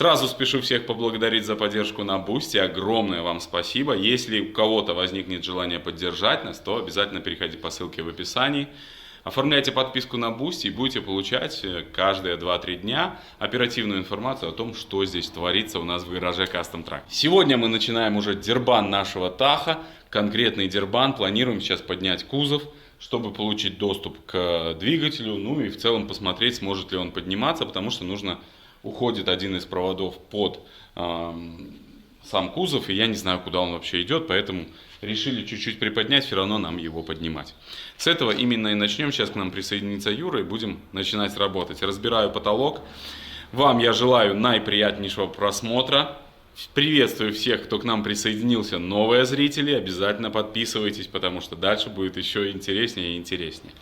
Сразу спешу всех поблагодарить за поддержку на Boosty. Огромное вам спасибо. Если у кого-то возникнет желание поддержать нас, то обязательно переходите по ссылке в описании. Оформляйте подписку на Boosty и будете получать каждые 2-3 дня оперативную информацию о том, что здесь творится у нас в гараже Custom Truck. Сегодня мы начинаем уже дербан нашего Таха. Конкретный дербан. Планируем сейчас поднять кузов, чтобы получить доступ к двигателю. Ну и в целом посмотреть, сможет ли он подниматься, потому что уходит один из проводов под сам кузов, и я не знаю, куда он вообще идет, поэтому решили чуть-чуть приподнять, все равно нам его поднимать. С этого именно и начнем. Сейчас к нам присоединится Юра, и будем начинать работать. Разбираю потолок. Вам я желаю наиприятнейшего просмотра. Приветствую всех, кто к нам присоединился, новые зрители. Обязательно подписывайтесь, потому что дальше будет еще интереснее и интереснее.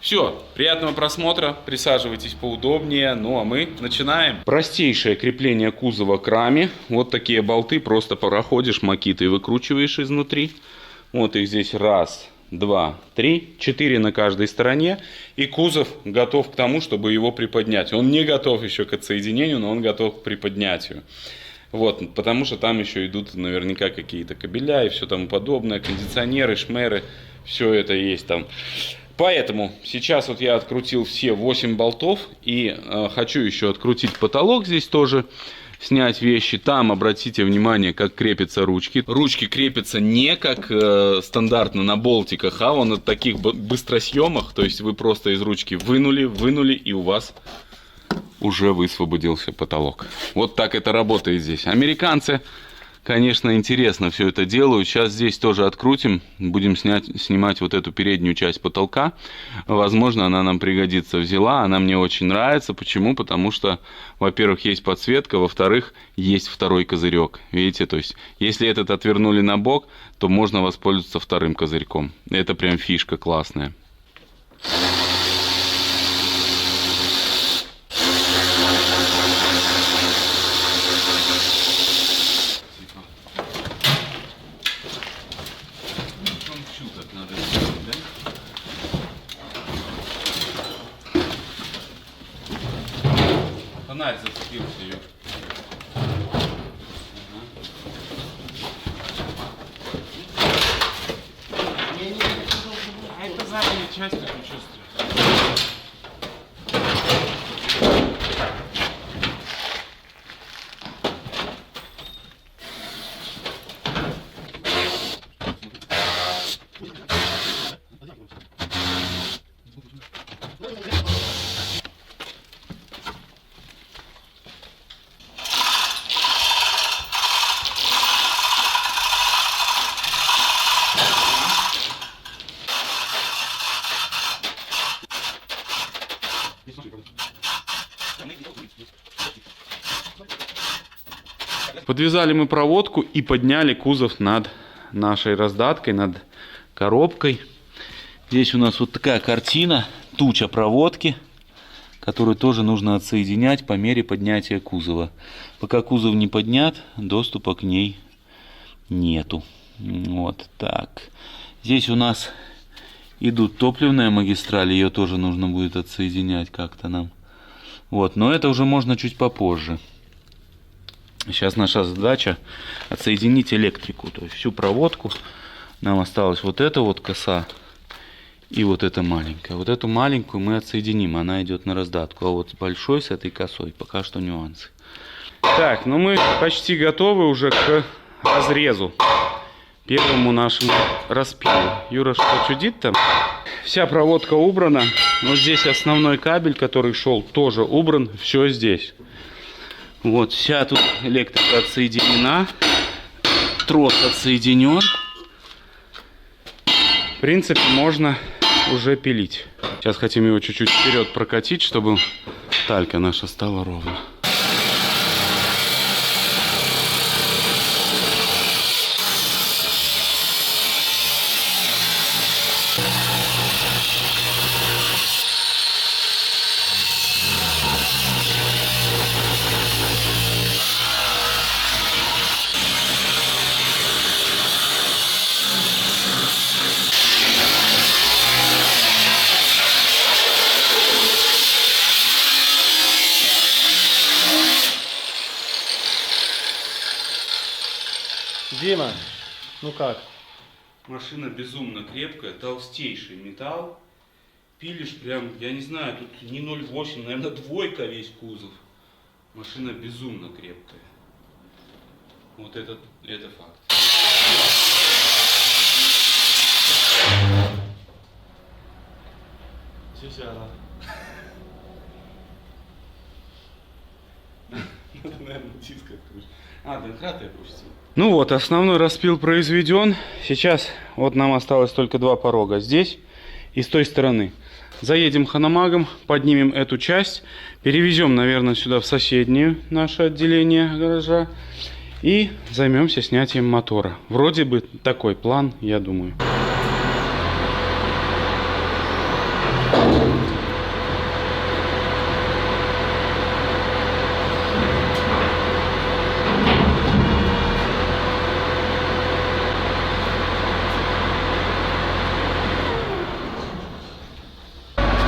Все, приятного просмотра, присаживайтесь поудобнее, ну а мы начинаем. Простейшее крепление кузова к раме. Вот такие болты, просто проходишь макитой и выкручиваешь изнутри. Вот их здесь 1, 2, 3, 4 на каждой стороне. И кузов готов к тому, чтобы его приподнять. Он не готов еще к отсоединению, но он готов к приподнятию. Вот, потому что там еще идут наверняка какие-то кабеля и все тому подобное, кондиционеры, шмеры, все это есть там. Поэтому сейчас вот я открутил все 8 болтов и хочу еще открутить потолок здесь тоже, снять вещи. Там обратите внимание, как крепятся ручки. Ручки крепятся не как стандартно на болтиках, а вон на таких быстросъемах. То есть вы просто из ручки вынули и у вас уже высвободился потолок. Вот так это работает здесь. Американцы, конечно, интересно все это делают. Сейчас здесь тоже открутим. Будем снимать вот эту переднюю часть потолка. Возможно, она нам пригодится. Взяла. Она мне очень нравится. Почему? Потому что, во-первых, есть подсветка. Во-вторых, есть второй козырек. Видите? То есть, если этот отвернули на бок, то можно воспользоваться вторым козырьком. Это прям фишка классная. Фонарь зацепился, Юр. А это задняя часть, как вы чувствуете. Подвязали мы проводку и подняли кузов над нашей раздаткой, над коробкой. Здесь у нас вот такая картина, туча проводки, которую тоже нужно отсоединять по мере поднятия кузова. Пока кузов не поднят, доступа к ней нету. Вот так. Здесь у нас идут топливная магистраль, ее тоже нужно будет отсоединять как-то нам. Вот, но это уже можно чуть попозже. Сейчас наша задача отсоединить электрику, то есть всю проводку. Нам осталась вот эта вот коса и вот эта маленькая. Вот эту маленькую мы отсоединим, она идет на раздатку. А вот с большой, с этой косой, пока что нюансы. Так, ну мы почти готовы уже к разрезу. Первому нашему распилу. Юра, что чудит там? Вся проводка убрана. Вот здесь основной кабель, который шел, тоже убран. Все здесь. Вот, вся тут электрика отсоединена. Трос отсоединен. В принципе, можно уже пилить. Сейчас хотим его чуть-чуть вперед прокатить, чтобы талька наша стала ровно. Дима, ну как? Машина безумно крепкая, толстейший металл. Пилишь прям, я не знаю, тут не 0,8, наверное, двойка весь кузов. Машина безумно крепкая. Вот это факт. Сюсяна. Надо, наверное, диск открыть. ДНК ты опустил. Ну вот, основной распил произведен. Сейчас вот нам осталось только два порога. Здесь и с той стороны. Заедем хономагом, поднимем эту часть, перевезем, наверное, сюда в соседнее наше отделение гаража и займемся снятием мотора. Вроде бы такой план, я думаю.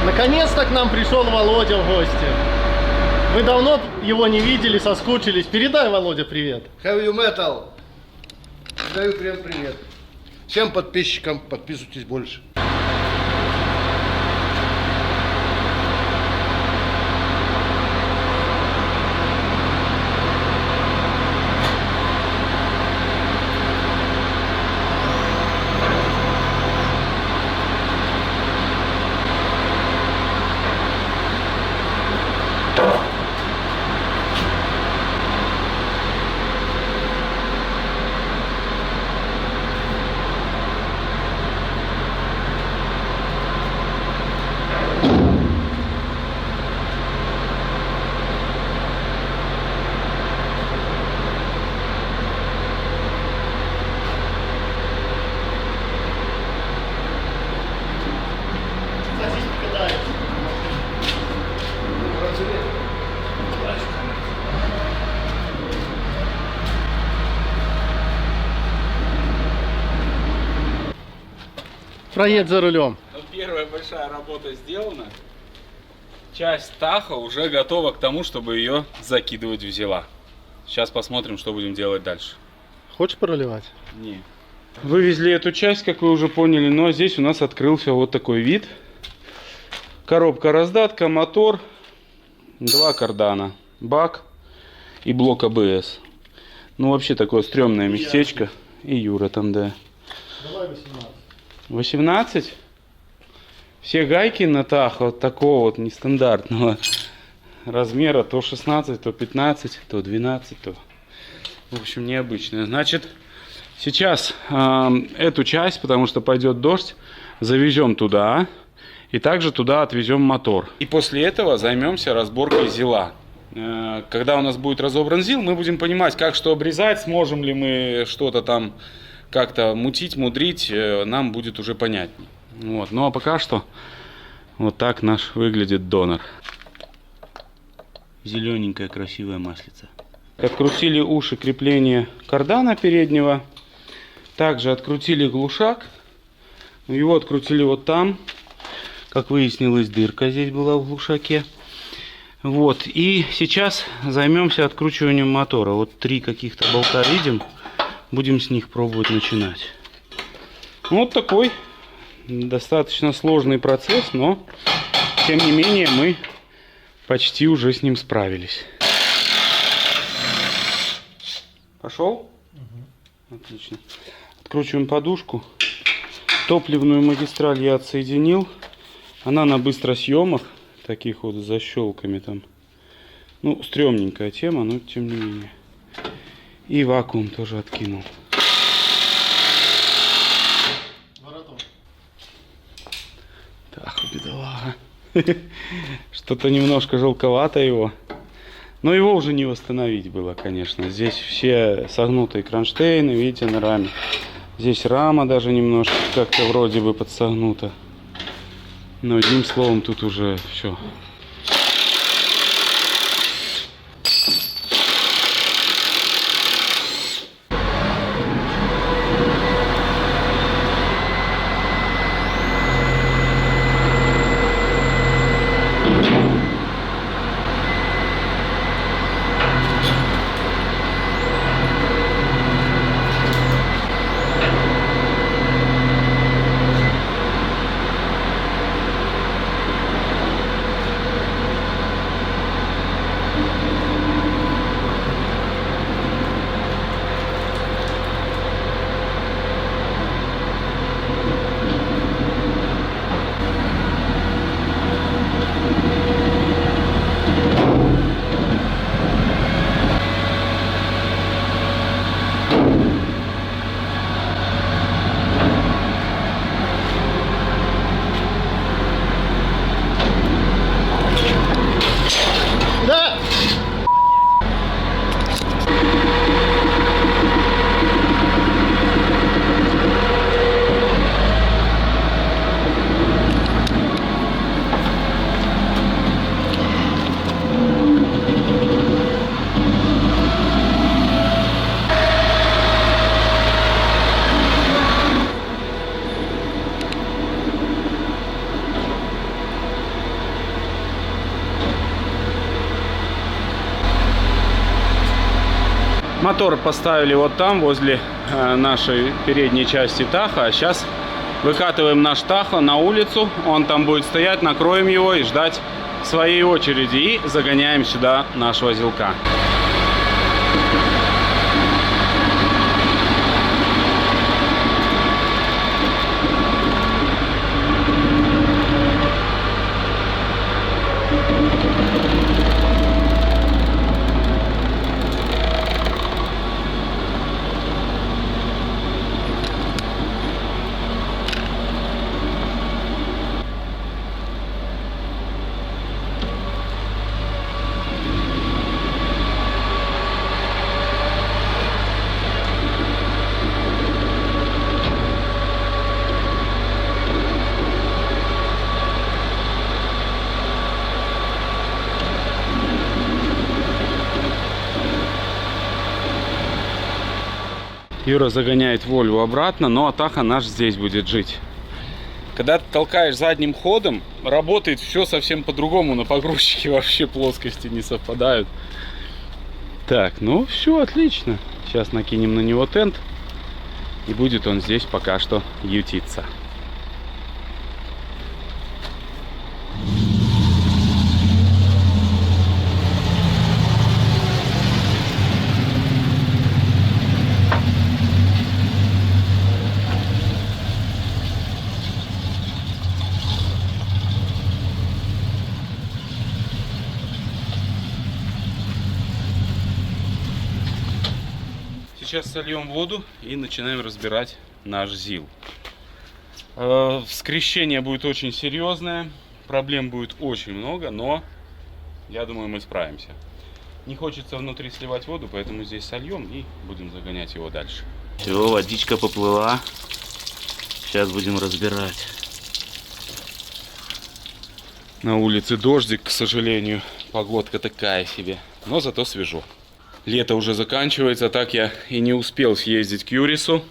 Наконец-то к нам пришел Володя в гости. Мы давно его не видели, соскучились. Передай, Володя, привет. Heavy Metal. Передаю прям привет. Всем подписчикам подписывайтесь больше. Проедь за рулем. Ну, первая большая работа сделана. Часть Таха уже готова к тому, чтобы ее закидывать в зила. Сейчас посмотрим, что будем делать дальше. Хочешь проливать? Не. Вывезли эту часть, как вы уже поняли, но здесь у нас открылся вот такой вид. Коробка раздатка, мотор, два кардана, бак и блок АБС. Ну, вообще такое стрёмное местечко. И Юра там, да. Давай 18. 18? Все гайки на Тахо вот такого вот нестандартного размера. То 16, то 15, то 12, то... В общем, необычная. Значит, сейчас эту часть, потому что пойдет дождь, завезем туда. И также туда отвезем мотор. И после этого займемся разборкой зила. Когда у нас будет разобран зил, мы будем понимать, как что обрезать, сможем ли мы что-то там как-то мутить, мудрить, нам будет уже понятней. Вот. Ну а пока что вот так наш выглядит донор. Зелененькая красивая маслица. Открутили уши крепления кардана переднего. Также открутили глушак. Его открутили вот там. Как выяснилось, дырка здесь была в глушаке. Вот. И сейчас займемся откручиванием мотора. Вот 3 каких-то болта видим. Будем с них пробовать начинать. Вот такой достаточно сложный процесс, но тем не менее мы почти уже с ним справились. Пошел? Угу. Отлично. Откручиваем подушку. Топливную магистраль я отсоединил. Она на быстросъемах, таких вот с защелками там. Ну, стрёмненькая тема, но тем не менее. И вакуум тоже откинул. Вороток. Так, бедолага. Что-то немножко жалковато его. Но его уже не восстановить было, конечно. Здесь все согнутые кронштейны, видите, на раме. Здесь рама даже немножко как-то вроде бы подсогнута. Но одним словом тут уже все. Мотор поставили вот там, возле нашей передней части Таха. А сейчас выкатываем наш Таха на улицу. Он там будет стоять, накроем его и ждать своей очереди. И загоняем сюда нашего зилка. Юра загоняет Вольву обратно, но Таха наш здесь будет жить. Когда ты толкаешь задним ходом, работает все совсем по-другому. На погрузчике вообще плоскости не совпадают. Так, ну все отлично. Сейчас накинем на него тент. И будет он здесь пока что ютиться. Сейчас сольем воду и начинаем разбирать наш ЗИЛ. Скрещение будет очень серьезное, проблем будет очень много, но я думаю, мы справимся. Не хочется внутри сливать воду, поэтому здесь сольем и будем загонять его дальше. Все, водичка поплыла. Сейчас будем разбирать. На улице дождик, к сожалению, погодка такая себе, но зато свежо. Лето уже заканчивается, так я и не успел съездить к Юрису.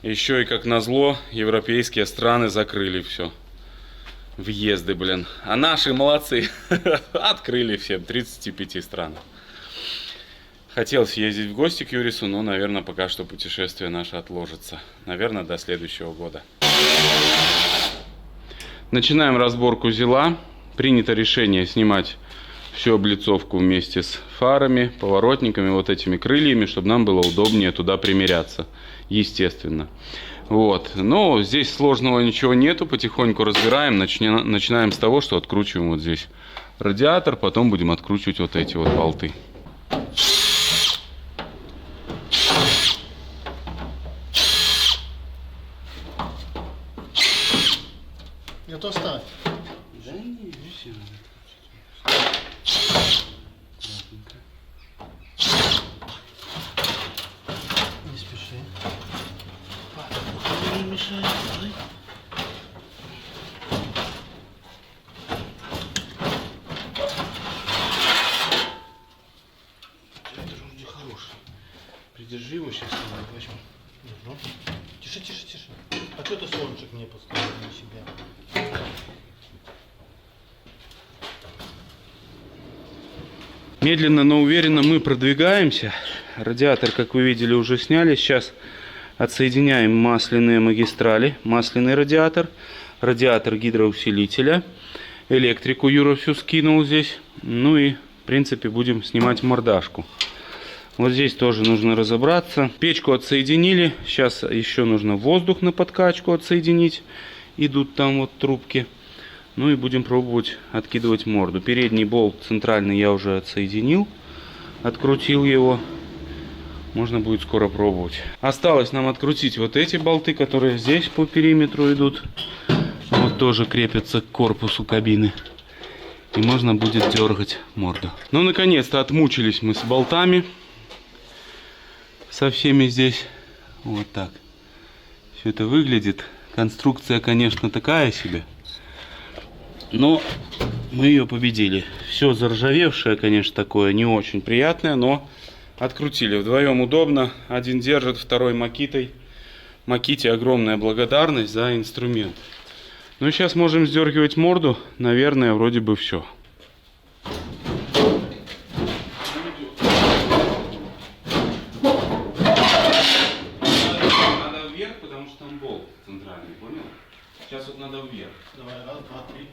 Еще и как назло, европейские страны закрыли все. Въезды, блин. А наши молодцы. Открыли всем 35 стран. Хотел съездить в гости к Юрису, но, наверное, пока что путешествие наше отложится. Наверное, до следующего года. Начинаем разборку ЗИЛа. Принято решение снимать всю облицовку вместе с фарами, поворотниками, вот этими крыльями, чтобы нам было удобнее туда примеряться, естественно. Вот. Но здесь сложного ничего нету, потихоньку разбираем. Начинаем с того, что откручиваем вот здесь радиатор, потом будем откручивать вот эти вот болты. Это ставь. Да не, все. Не спеши. Не мешай. Это же он нехороший. Придержи его сейчас, возьму. Держу. Тише, тише, тише. А что ты слончик не поставил на себя? Медленно, но уверенно мы продвигаемся. Радиатор, как вы видели, уже сняли. Сейчас отсоединяем масляные магистрали. Масляный радиатор, радиатор гидроусилителя. Электрику Юра всю скинул здесь. Ну и, в принципе, будем снимать мордашку. Вот здесь тоже нужно разобраться. Печку отсоединили. Сейчас еще нужно воздух на подкачку отсоединить. Идут там вот трубки. Ну и будем пробовать откидывать морду. Передний болт центральный я уже отсоединил. Открутил его. Можно будет скоро пробовать. Осталось нам открутить вот эти болты, которые здесь по периметру идут. Вот тоже крепятся к корпусу кабины. И можно будет дергать морду. Ну, наконец-то отмучились мы с болтами. Со всеми здесь. Вот так. Все это выглядит. Конструкция, конечно, такая себе. Но мы ее победили. Все заржавевшее, конечно, такое не очень приятное, но открутили. Вдвоем удобно. Один держит, второй Макитой. Маките огромная благодарность за инструмент. Ну, сейчас можем сдергивать морду. Наверное, вроде бы все. Там болт центральный, понял? Сейчас вот надо вверх. Давай, раз, два, три.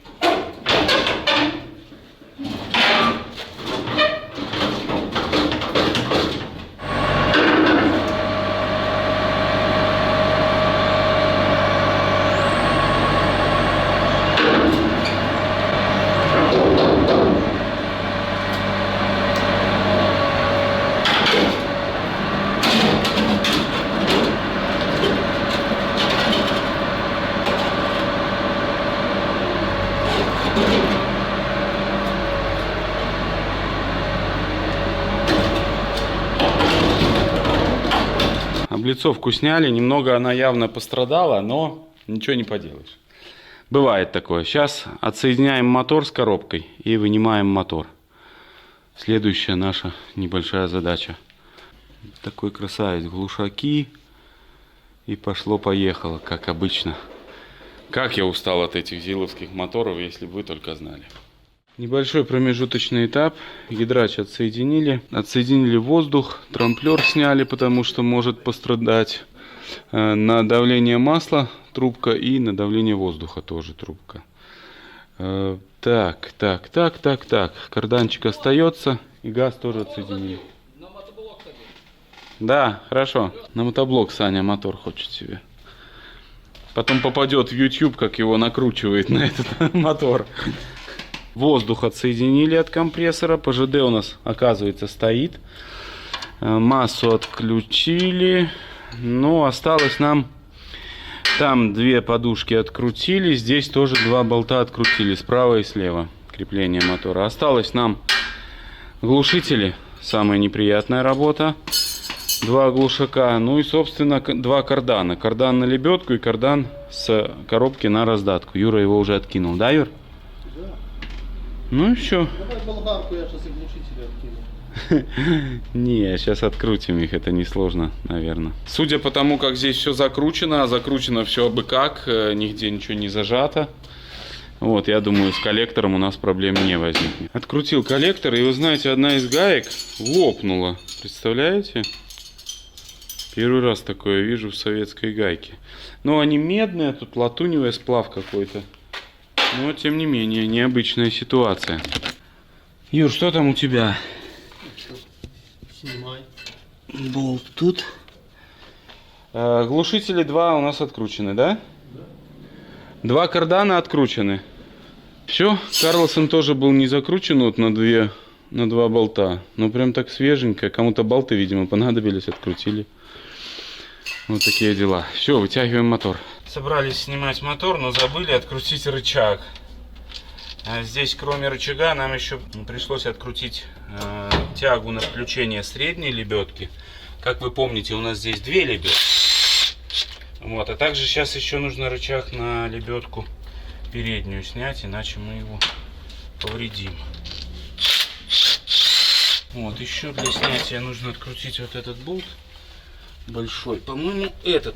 Облицовку сняли, немного она явно пострадала, но ничего не поделаешь. Бывает такое. Сейчас отсоединяем мотор с коробкой и вынимаем мотор. Следующая наша небольшая задача. Такой красавец, глушаки. И пошло-поехало, как обычно. Как я устал от этих зиловских моторов, если бы вы только знали. Небольшой промежуточный этап. Гидрач отсоединили. Отсоединили воздух. Трамплер сняли, потому что может пострадать. На давление масла трубка и на давление воздуха тоже трубка. Так. Карданчик остается. И газ тоже отсоединили. На мотоблок садись. Да, хорошо. На мотоблок Саня мотор хочет себе. Потом попадет в YouTube, как его накручивает на этот мотор. Воздух отсоединили от компрессора. ПЖД у нас, оказывается, стоит. Массу отключили. Но осталось нам... Там две подушки открутили. Здесь тоже два болта открутили. Справа и слева. Крепление мотора. Осталось нам глушители. Самая неприятная работа. Два глушака. Ну и, собственно, два кардана. Кардан на лебедку и кардан с коробки на раздатку. Юра его уже откинул. Да, Юр? Да. Ну и все. Давай болгарку, я сейчас и глушители откину. Не, сейчас открутим их, это несложно, наверное. Судя по тому, как здесь все закручено, а закручено все абы как, нигде ничего не зажато. Вот, я думаю, с коллектором у нас проблем не возникнет. Открутил коллектор, и вы знаете, одна из гаек лопнула. Представляете? Первый раз такое вижу в советской гайке. Но они медные, тут латуневый сплав какой-то. Но, тем не менее, необычная ситуация. Юр, что там у тебя? Снимай. Болт тут. Глушители два у нас откручены, да? Да. Два кардана откручены. Все, Карлсон тоже был не закручен вот на два болта. Но прям так свеженько. Кому-то болты, видимо, понадобились, открутили. Вот такие дела. Все, вытягиваем мотор. Собрались снимать мотор, но забыли открутить рычаг. Здесь, кроме рычага, нам еще пришлось открутить тягу на включение средней лебедки. Как вы помните, у нас здесь две лебедки. Вот, а также сейчас еще нужно рычаг на лебедку переднюю снять, иначе мы его повредим. Вот, еще для снятия нужно открутить вот этот болт большой. По-моему, этот.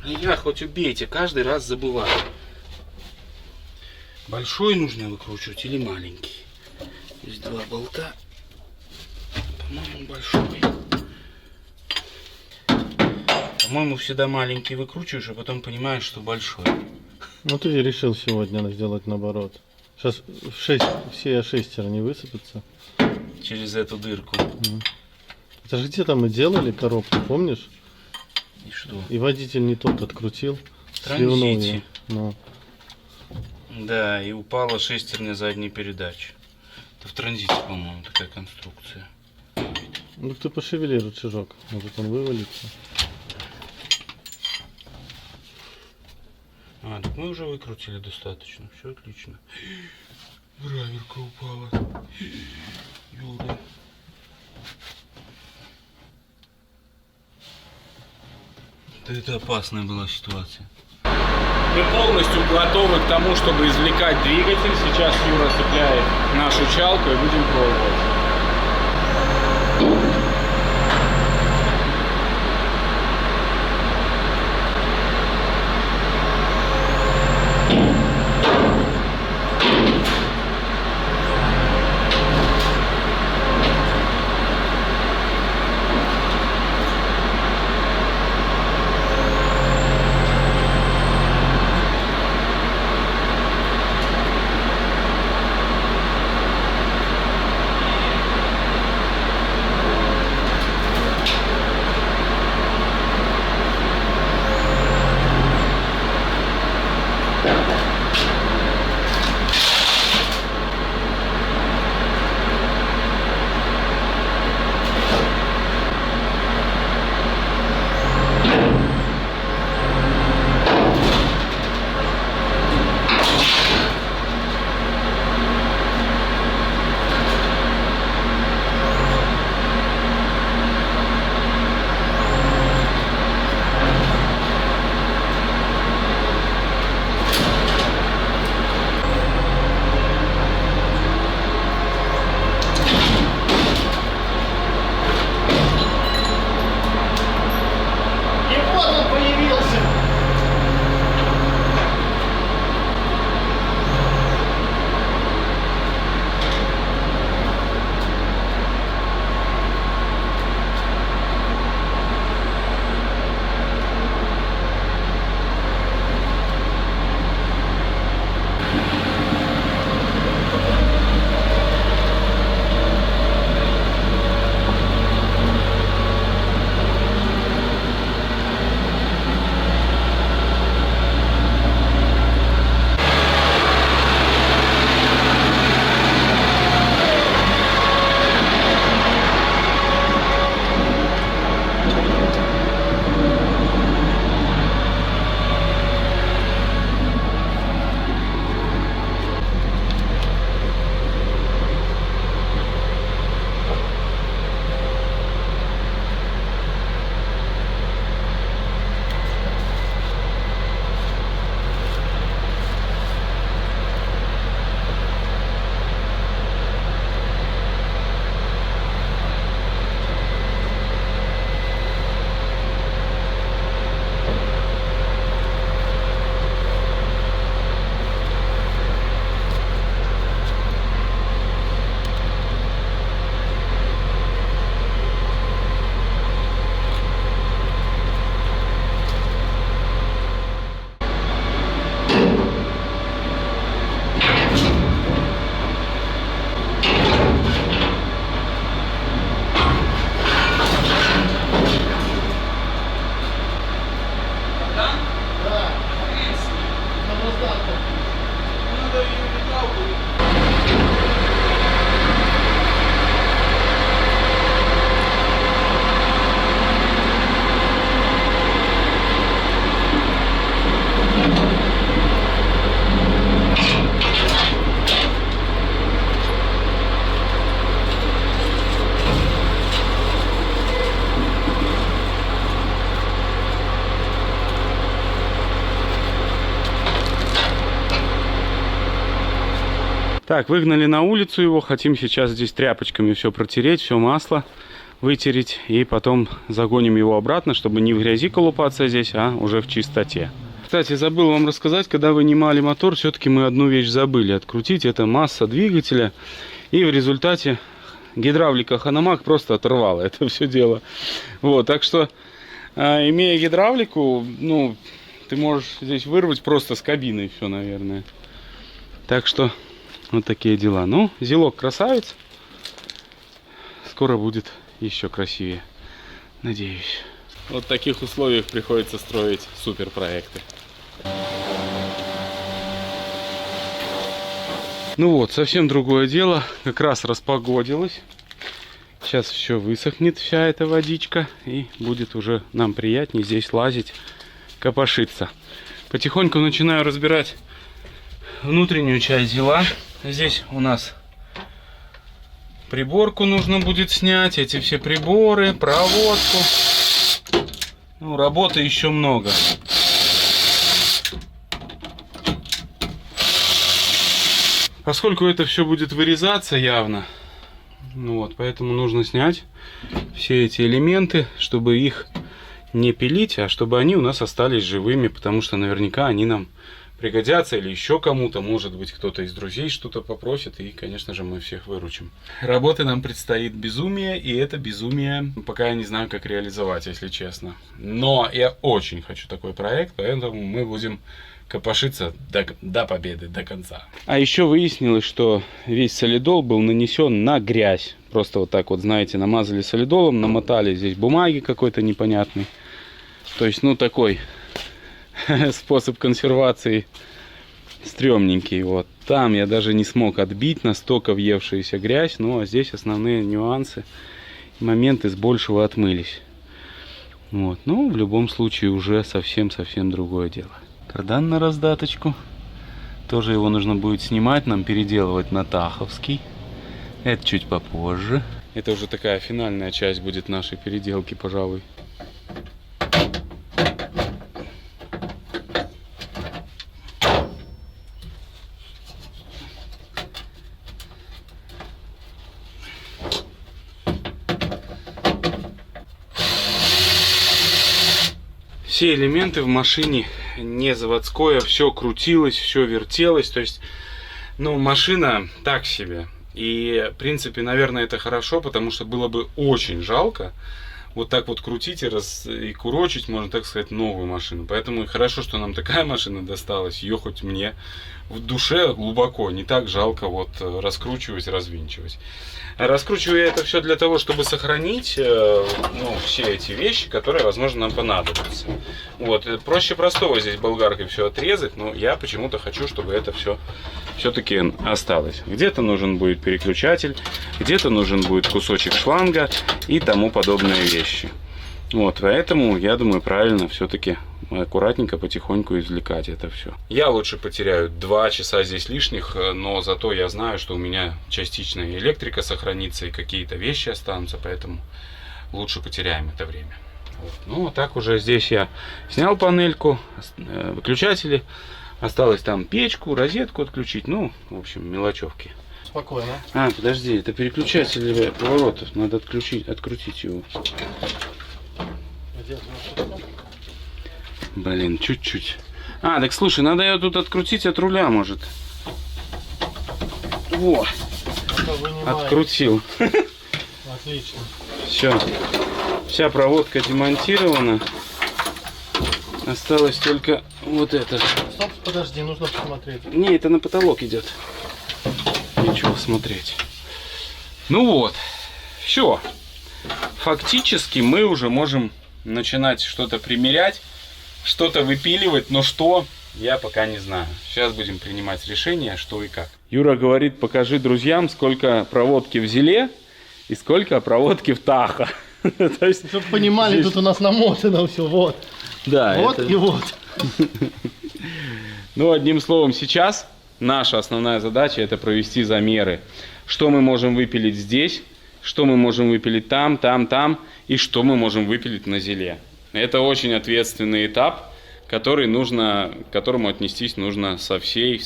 Я хоть убейте, каждый раз забываю. Большой нужно выкручивать или маленький? Здесь два болта. По-моему, большой. По-моему, всегда маленький выкручиваешь, а потом понимаешь, что большой. Ну ты решил сегодня сделать наоборот. Сейчас все шестеро не высыпятся. Через эту дырку. Это же где-то мы делали коробку, помнишь? И что? И водитель не тот открутил. В транзите. Ну. Да, и упала шестерня задней передачи. Это в транзите, по-моему, такая конструкция. Ну ты пошевели рычажок, может он вывалится. А, так мы уже выкрутили достаточно. Все отлично. Граверка упала. Юра. Это опасная была ситуация. Мы полностью готовы к тому, чтобы извлекать двигатель. Сейчас Юра цепляет нашу чалку и будем пробовать. Так, выгнали на улицу его. Хотим сейчас здесь тряпочками все протереть, все масло вытереть. И потом загоним его обратно, чтобы не в грязи колупаться здесь, а уже в чистоте. Кстати, забыл вам рассказать, когда вынимали мотор, все-таки мы одну вещь забыли открутить. Это масса двигателя. И в результате гидравлика Ханамак просто оторвала это все дело. Вот, так что, имея гидравлику, ну, ты можешь здесь вырвать просто с кабины все, наверное. Так что, вот такие дела. Ну, Зилок красавец. Скоро будет еще красивее. Надеюсь. Вот в таких условиях приходится строить суперпроекты. Ну вот, совсем другое дело. Как раз распогодилось. Сейчас все высохнет, вся эта водичка. И будет уже нам приятнее здесь лазить, копошиться. Потихоньку начинаю разбирать внутреннюю часть Зила. Здесь у нас приборку нужно будет снять. Эти все приборы, проводку. Ну, работы еще много. Поскольку это все будет вырезаться явно, ну вот, поэтому нужно снять все эти элементы, чтобы их не пилить, а чтобы они у нас остались живыми, потому что наверняка они нам пригодятся или еще кому-то, может быть, кто-то из друзей что-то попросит, и, конечно же, мы всех выручим. Работы нам предстоит безумие, и это безумие пока я не знаю, как реализовать, если честно. Но я очень хочу такой проект, поэтому мы будем копошиться до победы, до конца. А еще выяснилось, что весь солидол был нанесен на грязь. Просто вот так вот, знаете, намазали солидолом, намотали здесь бумаги какой-то непонятный. То есть, ну, такой способ консервации стрёмненький. Вот там я даже не смог отбить, настолько въевшаяся грязь. Ну, а здесь основные нюансы, моменты с большего отмылись. Вот. Ну, в любом случае, уже совсем-совсем другое дело. Кардан на раздаточку. Тоже его нужно будет снимать, нам переделывать на таховский. Это чуть попозже. Это уже такая финальная часть будет нашей переделки, пожалуй. Все элементы в машине не заводское, все крутилось, все вертелось, то есть, ну, машина так себе. И, в принципе, наверное, это хорошо, потому что было бы очень жалко вот так вот крутить и курочить, можно так сказать, новую машину. Поэтому и хорошо, что нам такая машина досталась, ее хоть мне в душе глубоко не так жалко вот раскручивать, развинчивать. Раскручиваю я это все для того, чтобы сохранить ну, все эти вещи, которые, возможно, нам понадобятся. Вот. Проще простого здесь болгаркой все отрезать, но я почему-то хочу, чтобы это все-таки осталось. Где-то нужен будет переключатель, где-то нужен будет кусочек шланга и тому подобные вещи. Вот, поэтому, я думаю, правильно все-таки аккуратненько, потихоньку извлекать это все. Я лучше потеряю 2 часа здесь лишних, но зато я знаю, что у меня частичная электрика сохранится и какие-то вещи останутся, поэтому лучше потеряем это время. Вот. Ну, так уже здесь я снял панельку, выключатели, осталось там печку, розетку отключить, ну, в общем, мелочевки. Спокойно. А, подожди, это переключатель поворотов, надо открутить его. Блин, чуть-чуть. А, так слушай, надо ее тут открутить от руля, может. Во, открутил. Отлично. Все, вся проводка демонтирована. Осталось только вот это. Стоп, подожди, нужно посмотреть. Не, это на потолок идет. Ничего смотреть. Ну вот, все. Фактически мы уже можем начинать что-то примерять, что-то выпиливать, но что, я пока не знаю. Сейчас будем принимать решение, что и как. Юра говорит, покажи друзьям, сколько проводки в Зиле и сколько проводки в Тахо. Чтобы понимали, тут у нас намотано все, вот. Да, вот и вот. Ну, одним словом, сейчас наша основная задача — это провести замеры. Что мы можем выпилить здесь, что мы можем выпилить там, и что мы можем выпилить на Зиле. Это очень ответственный этап, к которому отнестись нужно со всей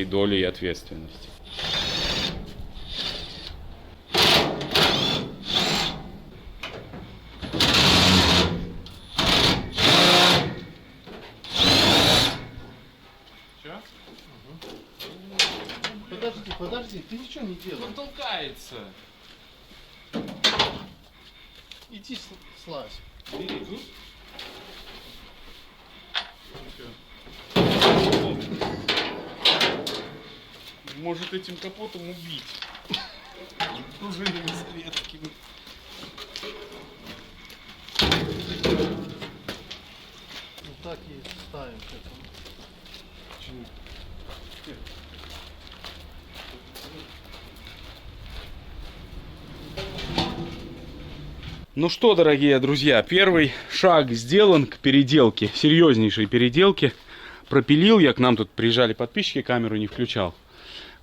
долей ответственности. Че? Подожди, подожди, ты ничего не делай. Он толкается. Иди слазь. Бери. Может этим капотом убить. Пружинами советскими. Вот так и ставим к этому. Ну что, дорогие друзья, первый шаг сделан к переделке, серьезнейшей переделке. Пропилил я, к нам тут приезжали подписчики, камеру не включал.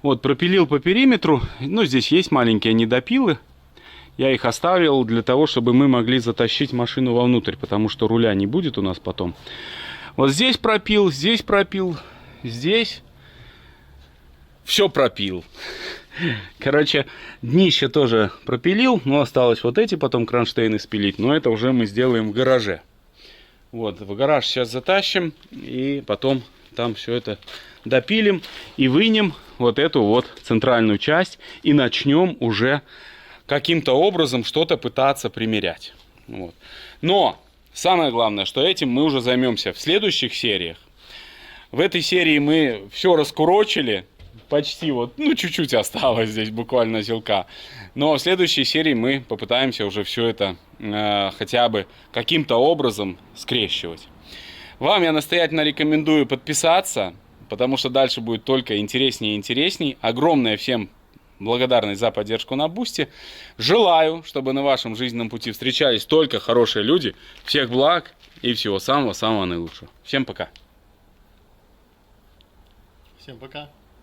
Вот, пропилил по периметру, ну здесь есть маленькие недопилы. Я их оставил для того, чтобы мы могли затащить машину вовнутрь, потому что руля не будет у нас потом. Вот здесь пропил, здесь пропил, здесь все пропил. Короче, днище тоже пропилил, но осталось вот эти потом кронштейны спилить, но это уже мы сделаем в гараже. Вот, в гараж сейчас затащим и потом там все это допилим и вынем вот эту вот центральную часть и начнем уже каким-то образом что-то пытаться примерять. Вот. Но самое главное, что этим мы уже займемся в следующих сериях. В этой серии мы все раскурочили. Почти вот, ну чуть-чуть осталось здесь буквально зелка. Но в следующей серии мы попытаемся уже все это хотя бы каким-то образом скрещивать. Вам я настоятельно рекомендую подписаться, потому что дальше будет только интереснее и интересней. Огромная всем благодарность за поддержку на Бусти. Желаю, чтобы на вашем жизненном пути встречались только хорошие люди. Всех благ и всего самого-самого наилучшего. Всем пока. Всем пока.